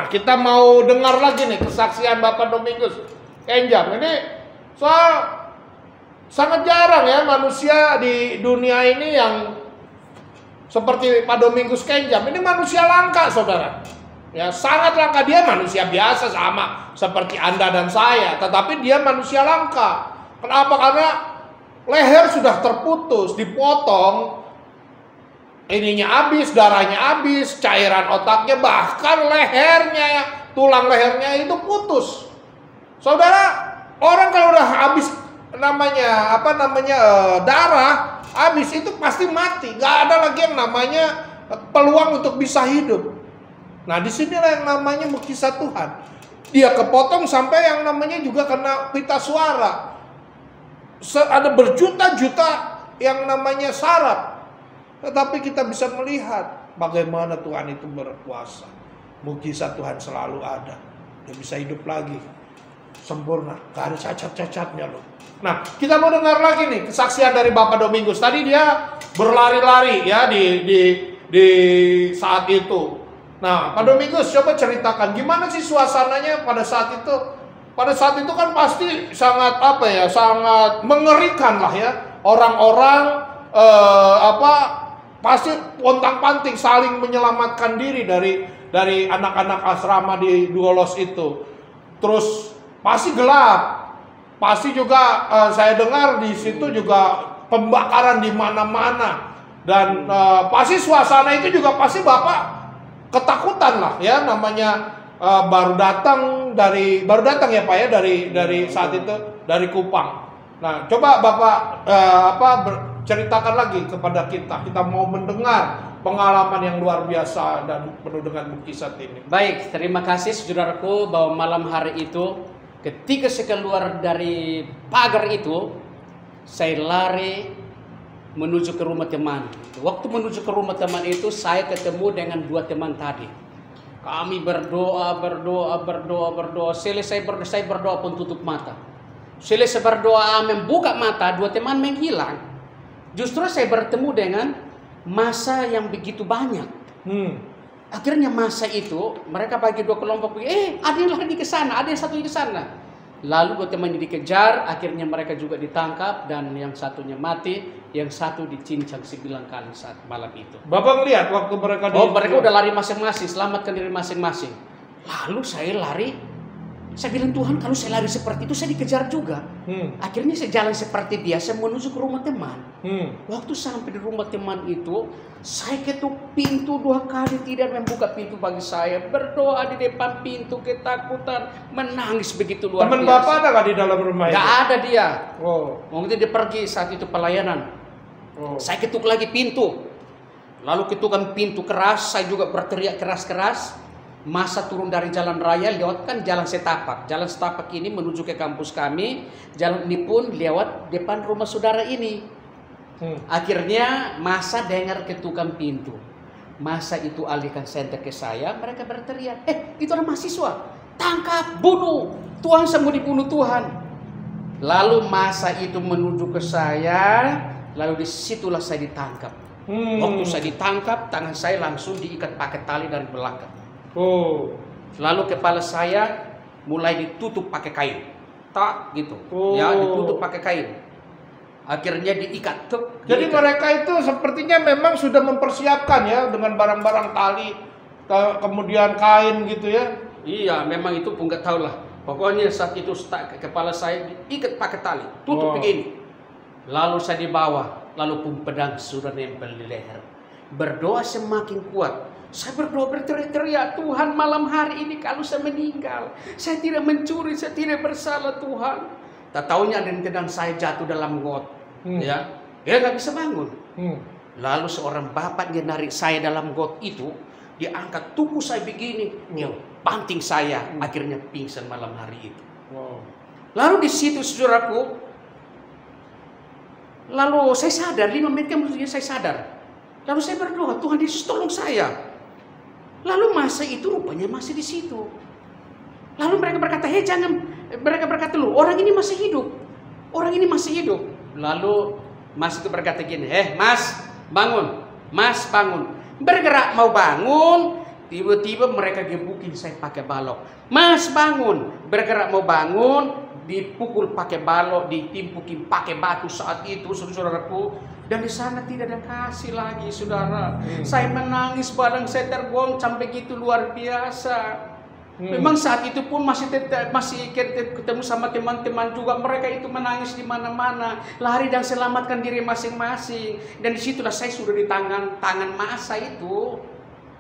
Nah, kita mau dengar lagi nih kesaksian Bapak Domingus Kenjam. Ini soal sangat jarang ya manusia di dunia ini yang seperti Pak Domingus Kenjam. Ini manusia langka, saudara. Ya, sangat langka. Dia manusia biasa sama seperti Anda dan saya, tetapi dia manusia langka. Kenapa? Karena leher sudah terputus, dipotong, ininya habis, darahnya habis, cairan otaknya, bahkan lehernya, tulang lehernya itu putus. Saudara, orang kalau udah habis darah, habis itu pasti mati. Gak ada lagi yang namanya peluang untuk bisa hidup. Nah, disinilah yang namanya mukjizat Tuhan. Dia kepotong sampai yang namanya juga kena pita suara. Ada berjuta-juta yang namanya saraf. Tetapi kita bisa melihat bagaimana Tuhan itu berkuasa. Mukjizat Tuhan selalu ada. Dia bisa hidup lagi sempurna, gak ada cacat-cacatnya loh. Nah, kita mau dengar lagi nih kesaksian dari Bapak Domingus. Tadi dia berlari-lari ya di saat itu. Nah, Pak Domingus coba ceritakan gimana sih suasananya pada saat itu. Pada saat itu kan pasti sangat sangat mengerikan lah ya. Orang-orang pasti pontang-panting saling menyelamatkan diri dari anak-anak asrama di Doulos itu. Terus pasti gelap. Pasti juga saya dengar di situ juga pembakaran di mana-mana. Dan pasti suasana itu juga pasti Bapak ketakutan lah ya, namanya baru datang ya Pak ya dari saat itu dari Kupang. Nah, coba Bapak ceritakan lagi kepada kita. Kita mau mendengar pengalaman yang luar biasa dan penuh dengan mukjizat ini. Baik, terima kasih saudaraku bahwa malam hari itu ketika saya keluar dari pagar itu, saya lari menuju ke rumah teman. Waktu menuju ke rumah teman itu, saya ketemu dengan dua teman tadi. Kami berdoa. Selesai berdoa pun tutup mata. Selesai berdoa, membuka mata, dua teman menghilang. Justru saya bertemu dengan massa yang begitu banyak. Akhirnya masa itu mereka bagi dua kelompok. Ada yang lari ke sana, ada yang satu di sana. Lalu dua temannya dikejar, akhirnya mereka juga ditangkap dan yang satunya mati, yang satu dicincang 9 kali saat malam itu. Bapak melihat waktu mereka mereka udah lari masing-masing, selamatkan diri masing-masing. Lalu saya lari, saya bilang Tuhan kalau saya lari seperti itu saya dikejar juga. Akhirnya saya jalan seperti biasa menuju ke rumah teman. Waktu sampai di rumah teman itu, saya ketuk pintu 2 kali, tidak membuka pintu bagi saya. Berdoa di depan pintu, ketakutan, menangis begitu luar biasa. Teman Bapak ada nggak di dalam rumah itu? Nggak ada dia. Mungkin dia pergi saat itu pelayanan. Saya ketuk lagi pintu. Lalu ketukan pintu keras, saya juga berteriak keras-keras. Masa turun dari jalan raya, lewatkan jalan setapak. Jalan setapak ini menuju ke kampus kami. Jalan ini pun lewat depan rumah saudara ini. Akhirnya masa dengar ketukan pintu. Masa itu alihkan senter ke saya. Mereka berteriak, itu ada mahasiswa. Tangkap, bunuh. Tuhan saya mau dibunuh Tuhan. Lalu masa itu menuju ke saya. Lalu disitulah saya ditangkap. Waktu saya ditangkap, tangan saya langsung diikat pakai tali dari belakang. Lalu kepala saya mulai ditutup pakai kain, tak gitu, ya ditutup pakai kain. Akhirnya diikat. Jadi mereka itu sepertinya memang sudah mempersiapkan ya dengan barang-barang tali, kemudian kain gitu ya. Iya, memang itu pun nggak tahu lah. Pokoknya saat itu kepala saya diikat pakai tali, tutup begini. Lalu saya dibawa, lalu pun pedang sudah nempel di leher. Berdoa semakin kuat. Saya berdoa berteriak, Tuhan malam hari ini kalau saya meninggal, saya tidak mencuri, saya tidak bersalah Tuhan. Tak taunya ada yang tendang saya jatuh dalam got, ya, dia nggak bisa bangun. Lalu seorang bapak dia narik saya dalam got itu, dia angkat tubuh saya begini, dia banting saya, akhirnya pingsan malam hari itu. Lalu di situ saudaraku, lalu saya sadar 5 menit kemudian saya sadar. Lalu saya berdoa, Tuhan Yesus tolong saya. Lalu masa itu rupanya masih di situ. Lalu mereka berkata, jangan. Mereka berkata, orang ini masih hidup. Orang ini masih hidup. Lalu mas itu berkata gini, mas bangun. Mas bangun. Bergerak mau bangun. Tiba-tiba mereka gebukin saya pakai balok. Mas bangun, bergerak mau bangun, dipukul pakai balok, ditimpukin pakai batu saat itu, saudaraku. Dan di sana tidak ada kasih lagi, saudara. Saya menangis, badan saya tergoncang begitu luar biasa. Memang saat itu pun masih ketemu sama teman-teman juga, mereka itu menangis di mana-mana, lari dan selamatkan diri masing-masing. Dan disitulah saya sudah di tangan masa itu.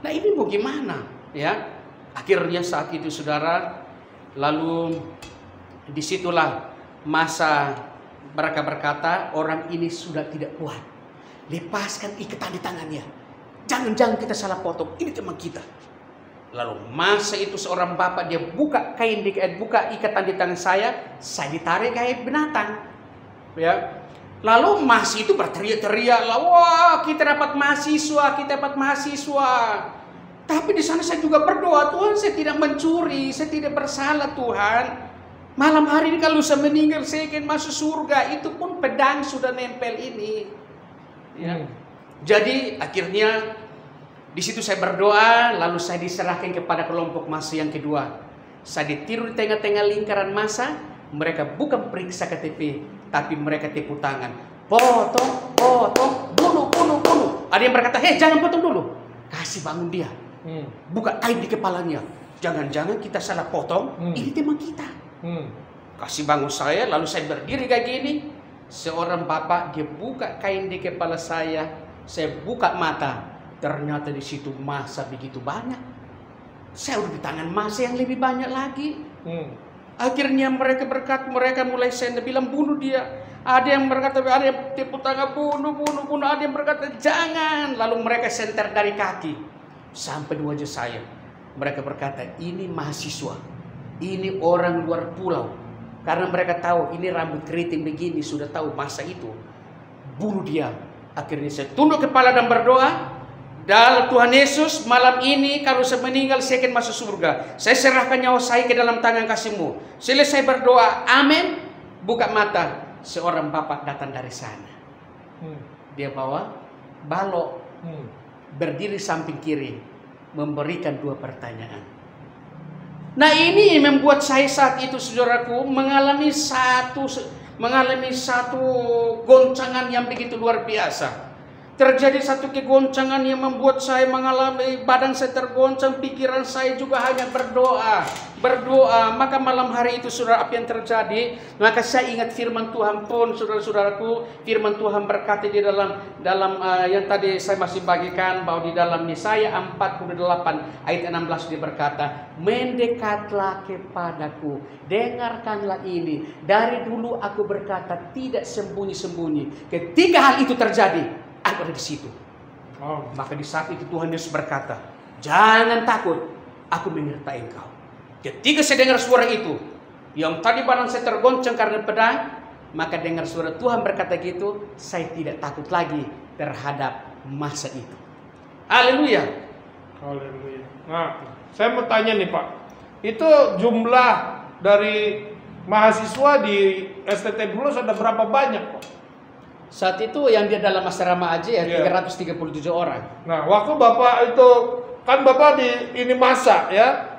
Nah ini bagaimana ya? Akhirnya saat itu saudara, lalu disitulah masa mereka berkata, orang ini sudah tidak kuat, lepaskan ikatan di tangannya, jangan kita salah potong, ini teman kita. Lalu masa itu seorang bapak dia buka buka ikatan di tangan saya ditarik kayak binatang, ya. Lalu mas itu berteriak-teriak, wah kita dapat mahasiswa. Tapi di sana saya juga berdoa, Tuhan saya tidak mencuri, saya tidak bersalah Tuhan. Malam hari ini kalau saya meninggal saya akan masuk surga, itu pun pedang sudah nempel ini. Ya. Jadi akhirnya di situ saya berdoa, lalu saya diserahkan kepada kelompok massa yang kedua. Saya ditiru di tengah-tengah lingkaran massa. Mereka bukan periksa KTP, tapi mereka tepuk tangan. Potong, bunuh. Ada yang berkata, hei jangan potong dulu. Kasih bangun dia. Buka aib di kepalanya. Jangan-jangan kita salah potong, ini teman kita. Kasih bangun saya, lalu saya berdiri kayak gini. Seorang bapak, dia buka kain di kepala saya buka mata. Ternyata di situ massa begitu banyak. Saya udah di tangan massa yang lebih banyak lagi. Akhirnya mereka mulai saya bilang bunuh dia. Ada yang berkata, ada yang tepuk tangan bunuh. Ada yang berkata jangan. Lalu mereka senter dari kaki sampai di wajah saya. Mereka berkata ini mahasiswa, ini orang luar pulau. Karena mereka tahu ini rambut keriting begini, sudah tahu masa itu. Bunuh dia. Akhirnya saya tunduk kepala dan berdoa. Dalam Tuhan Yesus, malam ini kalau saya meninggal saya akan masuk surga. Saya serahkan nyawa saya ke dalam tangan kasih-Mu. Selesai berdoa, amin. Buka mata, seorang bapak datang dari sana. Dia bawa balok, berdiri samping kiri, memberikan 2 pertanyaan. Nah ini membuat saya saat itu saudaraku mengalami satu goncangan yang begitu luar biasa. Terjadi satu kegoncangan yang membuat saya mengalami badan saya tergoncang, pikiran saya juga hanya berdoa. Maka malam hari itu saudara, apa yang terjadi? Maka saya ingat firman Tuhan pun, saudara-saudaraku, firman Tuhan berkata di dalam yang tadi saya masih bagikan, bahwa di dalam Yesaya 48 ayat 16 dia berkata, mendekatlah kepadaku, dengarkanlah ini. Dari dulu aku berkata tidak sembunyi-sembunyi. Ketika hal itu terjadi, aku ada di situ. Maka di saat itu Tuhan Yesus berkata, jangan takut, aku menyertai engkau. Ketika saya dengar suara itu, yang tadi badan saya tergoncang karena pedang, maka dengar suara Tuhan berkata gitu, saya tidak takut lagi terhadap masa itu. Haleluya. Nah, saya mau tanya nih Pak, itu jumlah dari mahasiswa di STT Bulus ada berapa banyak Pak? Saat itu yang dia dalam asrama aja ya 337 orang. Nah, waktu Bapak itu kan Bapak di ini masa ya,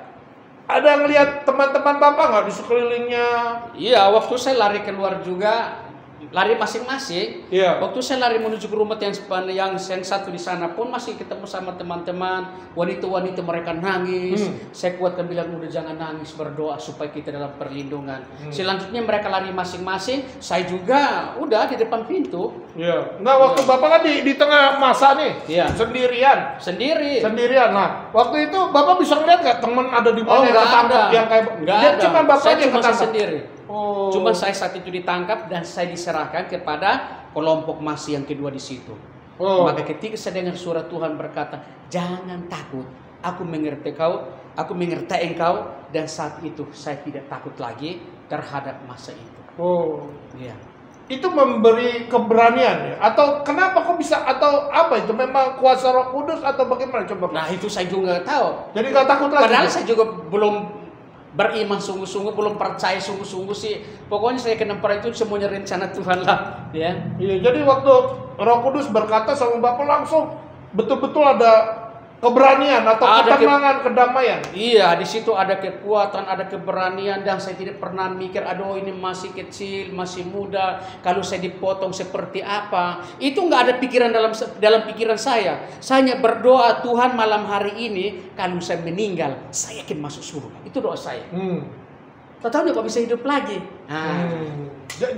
ada ngelihat teman-teman Bapak nggak di sekelilingnya? Iya, waktu saya lari keluar juga, lari masing-masing. Iya. Waktu saya lari menuju ke rumah yang satu di sana pun masih ketemu sama teman-teman, wanita-wanita mereka nangis. Saya kuatkan bilang udah jangan nangis, berdoa supaya kita dalam perlindungan. Selanjutnya mereka lari masing-masing, saya juga udah di depan pintu. Iya. Nah, waktu Bapak kan di tengah masa nih, sendirian. Sendirian. Nah, waktu itu Bapak bisa ngeliat nggak teman ada di mana yang ketangkap yang kayak? Nggak ada. Cuma Bapak saya yang cuma ketangkap sendiri. Cuma saya saat itu ditangkap dan saya diserahkan kepada kelompok massa yang kedua di situ. Maka ketika saya dengar suara Tuhan berkata, jangan takut, aku mengerti engkau, dan saat itu saya tidak takut lagi terhadap masa itu. Iya. Itu memberi keberanian ya? Atau kenapa kok bisa? Atau apa itu? Memang kuasa Roh Kudus atau bagaimana? Coba. Nah itu saya juga nggak tahu. Jadi nggak takut lagi? Padahal saya juga belum beriman sungguh-sungguh, belum percaya sungguh-sungguh sih. Pokoknya saya kena itu semuanya rencana Tuhan lah, ya. Iya, jadi waktu Roh Kudus berkata sama Bapak langsung betul-betul ada keberanian atau Ada ketenangan, kedamaian. Iya, di situ ada kekuatan, ada keberanian, dan saya tidak pernah mikir, aduh ini masih kecil, masih muda, kalau saya dipotong seperti apa. Itu nggak ada pikiran dalam pikiran saya. Saya hanya berdoa, Tuhan malam hari ini kalau saya meninggal, saya yakin masuk surga. Itu doa saya. Tahu kok bisa hidup lagi.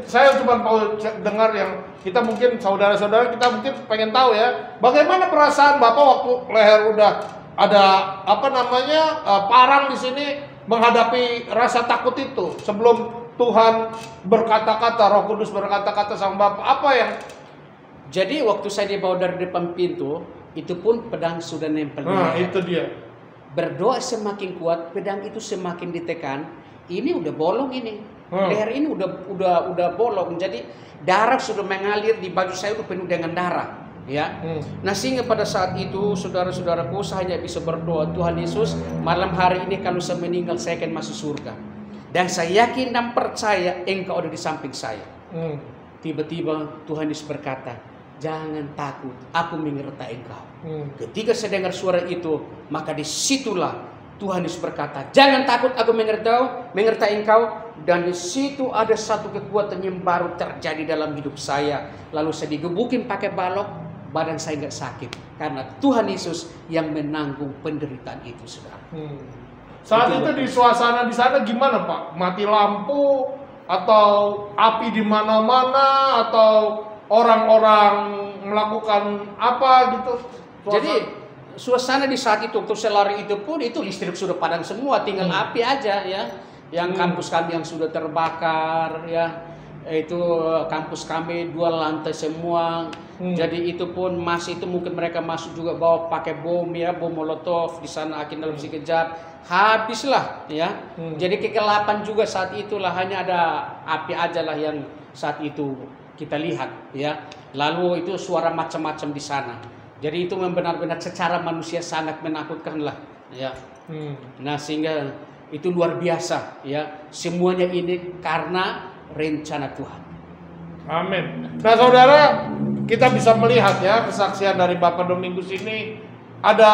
Saya cuma mau dengar yang kita mungkin saudara-saudara kita mungkin pengen tahu ya, bagaimana perasaan Bapak waktu leher udah ada parang di sini menghadapi rasa takut itu sebelum Tuhan berkata-kata, Roh Kudus berkata-kata sama Bapak, apa yang? Jadi waktu saya dibawa dari depan pintu, itu pun pedang sudah nempel di leher. Itu dia. Berdoa semakin kuat, pedang itu semakin ditekan. Ini udah bolong ini. Leher ini udah bolong. Jadi darah sudah mengalir di baju saya, udah penuh dengan darah. Ya. Nah, sehingga pada saat itu saudara-saudaraku, saya hanya bisa berdoa, Tuhan Yesus, malam hari ini kalau saya meninggal saya akan masuk surga. Dan saya yakin dan percaya Engkau ada di samping saya. Tiba-tiba Tuhan Yesus berkata, jangan takut, aku menyertai engkau. Ketika saya dengar suara itu, maka disitulah Tuhan Yesus berkata, jangan takut, aku menyertai engkau. Dan di situ ada satu kekuatan yang baru terjadi dalam hidup saya. Lalu saya digebukin pakai balok, badan saya nggak sakit karena Tuhan Yesus yang menanggung penderitaan itu, saudara. Saat itu di suasana di sana gimana, Pak? Mati lampu atau api di mana-mana atau orang-orang melakukan apa gitu? Jadi suasana di saat itu waktu saya lari itu pun itu listrik sudah padam semua, tinggal api aja ya. Yang kampus kami yang sudah terbakar ya, itu kampus kami 2 lantai semua. Jadi itu pun masih itu mungkin mereka masuk juga bawa pakai bom ya, bom molotov di sana akhirnya dalam sekejap habislah ya. Jadi kegelapan juga saat itulah, hanya ada api aja lah yang saat itu kita lihat ya. Lalu itu suara macam-macam di sana. Jadi itu benar-benar secara manusia sangat menakutkan lah ya. Nah, sehingga itu luar biasa ya. Semuanya ini karena rencana Tuhan. Amin. Nah, saudara, kita bisa melihat ya kesaksian dari Bapak Domingus ini, ada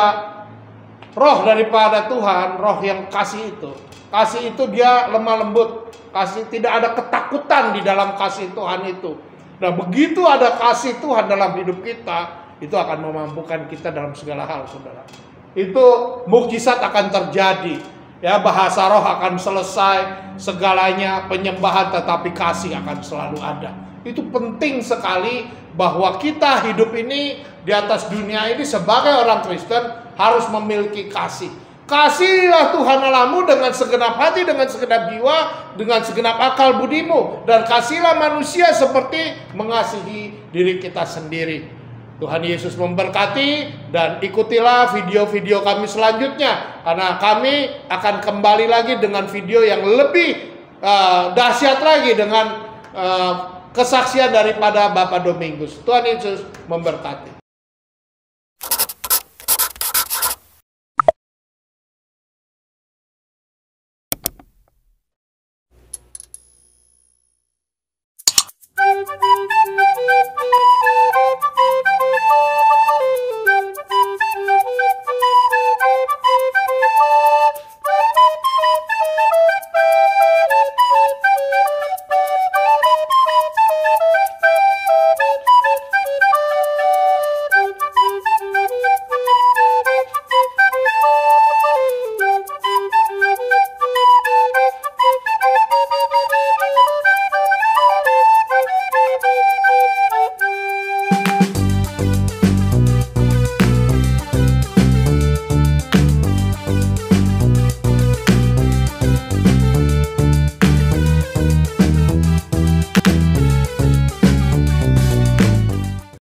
roh daripada Tuhan, roh yang kasih itu. Kasih itu dia lemah lembut, kasih tidak ada ketakutan di dalam kasih Tuhan itu. Nah, begitu ada kasih Tuhan dalam hidup kita, itu akan memampukan kita dalam segala hal, saudara. Itu mukjizat akan terjadi. Ya, bahasa roh akan selesai, segalanya penyembahan, tetapi kasih akan selalu ada. Itu penting sekali bahwa kita hidup ini di atas dunia ini sebagai orang Kristen harus memiliki kasih. Kasihilah Tuhan Allahmu dengan segenap hati, dengan segenap jiwa, dengan segenap akal budimu, dan kasihilah manusia seperti mengasihi diri kita sendiri. Tuhan Yesus memberkati, dan ikutilah video-video kami selanjutnya, karena kami akan kembali lagi dengan video yang lebih dahsyat lagi dengan kesaksian daripada Bapak Domingus. Tuhan Yesus memberkati.